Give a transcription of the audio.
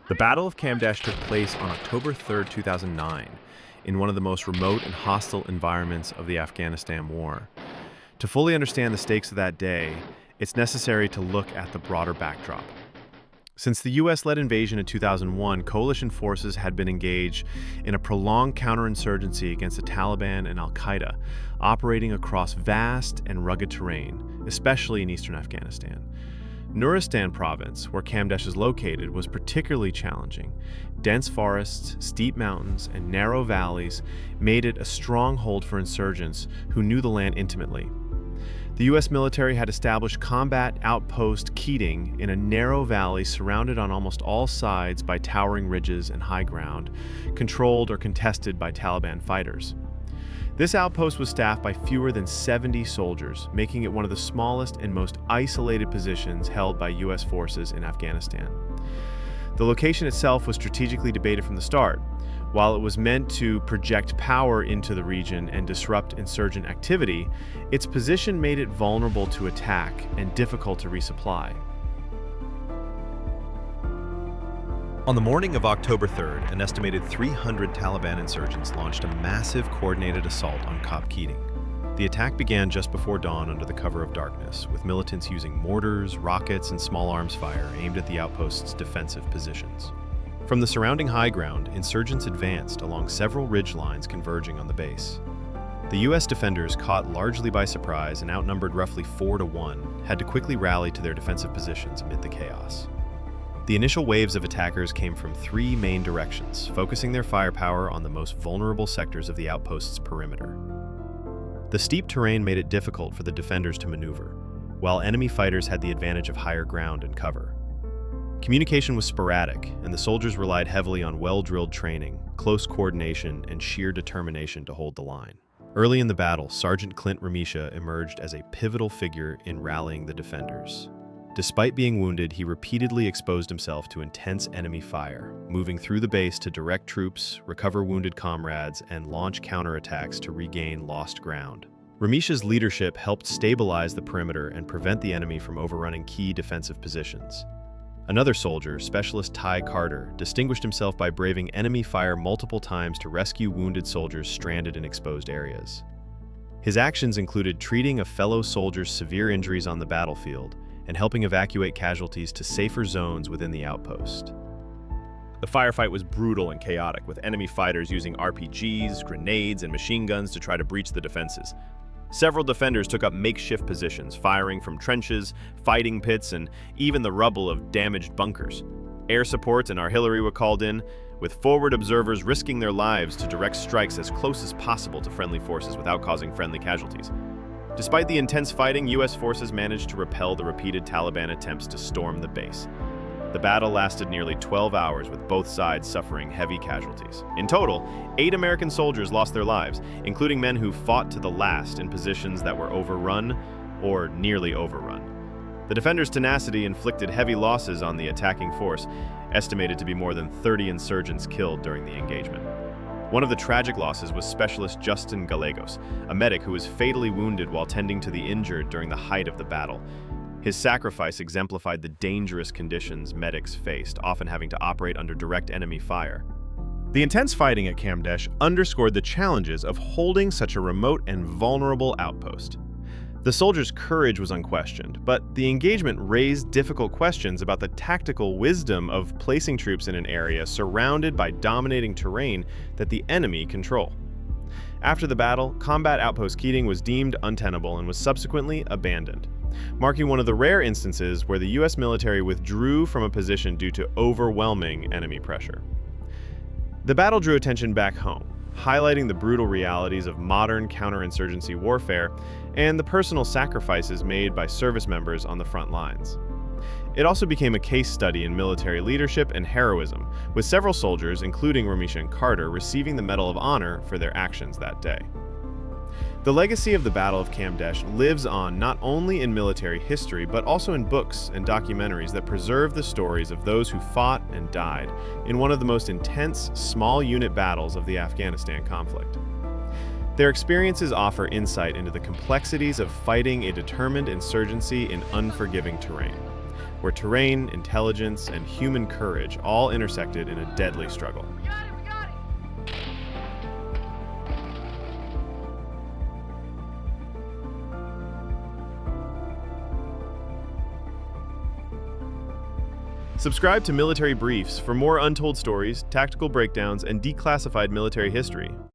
The Battle of Kamdesh took place on October 3, 2009, in one of the most remote and hostile environments of the Afghanistan war. To fully understand the stakes of that day, it's necessary to look at the broader backdrop. Since the US-led invasion in 2001, coalition forces had been engaged in a prolonged counterinsurgency against the Taliban and al-Qaeda, operating across vast and rugged terrain, especially in eastern Afghanistan. Nuristan province, where Kamdesh is located, was particularly challenging. Dense forests, steep mountains, and narrow valleys made it a stronghold for insurgents who knew the land intimately. The U.S. military had established combat outpost Keating in a narrow valley surrounded on almost all sides by towering ridges and high ground, controlled or contested by Taliban fighters. This outpost was staffed by fewer than 70 soldiers, making it one of the smallest and most isolated positions held by U.S. forces in Afghanistan. The location itself was strategically debated from the start. While it was meant to project power into the region and disrupt insurgent activity, its position made it vulnerable to attack and difficult to resupply. On the morning of October 3rd, an estimated 300 Taliban insurgents launched a massive coordinated assault on Outpost Keating. The attack began just before dawn under the cover of darkness, with militants using mortars, rockets, and small arms fire aimed at the outpost's defensive positions. From the surrounding high ground, insurgents advanced along several ridge lines converging on the base. The U.S. defenders, caught largely by surprise and outnumbered roughly 4-1, had to quickly rally to their defensive positions amid the chaos. The initial waves of attackers came from three main directions, focusing their firepower on the most vulnerable sectors of the outpost's perimeter. The steep terrain made it difficult for the defenders to maneuver, while enemy fighters had the advantage of higher ground and cover. Communication was sporadic, and the soldiers relied heavily on well-drilled training, close coordination, and sheer determination to hold the line. Early in the battle, Sergeant Clint Remisha emerged as a pivotal figure in rallying the defenders. Despite being wounded, he repeatedly exposed himself to intense enemy fire, moving through the base to direct troops, recover wounded comrades, and launch counterattacks to regain lost ground. Remisha's leadership helped stabilize the perimeter and prevent the enemy from overrunning key defensive positions. Another soldier, Specialist Ty Carter, distinguished himself by braving enemy fire multiple times to rescue wounded soldiers stranded in exposed areas. His actions included treating a fellow soldier's severe injuries on the battlefield and helping evacuate casualties to safer zones within the outpost. The firefight was brutal and chaotic, with enemy fighters using RPGs, grenades, and machine guns to try to breach the defenses. Several defenders took up makeshift positions, firing from trenches, fighting pits, and even the rubble of damaged bunkers. Air support and artillery were called in, with forward observers risking their lives to direct strikes as close as possible to friendly forces without causing friendly casualties. Despite the intense fighting, U.S. forces managed to repel the repeated Taliban attempts to storm the base. The battle lasted nearly 12 hours, with both sides suffering heavy casualties. In total, 8 American soldiers lost their lives, including men who fought to the last in positions that were overrun or nearly overrun. The defenders' tenacity inflicted heavy losses on the attacking force, estimated to be more than 30 insurgents killed during the engagement. One of the tragic losses was Specialist Justin Gallegos, a medic who was fatally wounded while tending to the injured during the height of the battle. His sacrifice exemplified the dangerous conditions medics faced, often having to operate under direct enemy fire. The intense fighting at Kamdesh underscored the challenges of holding such a remote and vulnerable outpost. The soldiers' courage was unquestioned, but the engagement raised difficult questions about the tactical wisdom of placing troops in an area surrounded by dominating terrain that the enemy control. After the battle, combat outpost Keating was deemed untenable and was subsequently abandoned, marking one of the rare instances where the U.S. military withdrew from a position due to overwhelming enemy pressure. The battle drew attention back home, highlighting the brutal realities of modern counterinsurgency warfare and the personal sacrifices made by service members on the front lines. It also became a case study in military leadership and heroism, with several soldiers, including Remisha and Carter, receiving the Medal of Honor for their actions that day. The legacy of the Battle of Kamdesh lives on not only in military history, but also in books and documentaries that preserve the stories of those who fought and died in one of the most intense small-unit battles of the Afghanistan conflict. Their experiences offer insight into the complexities of fighting a determined insurgency in unforgiving terrain, where terrain, intelligence, and human courage all intersected in a deadly struggle. Subscribe to Military Briefs for more untold stories, tactical breakdowns, and declassified military history.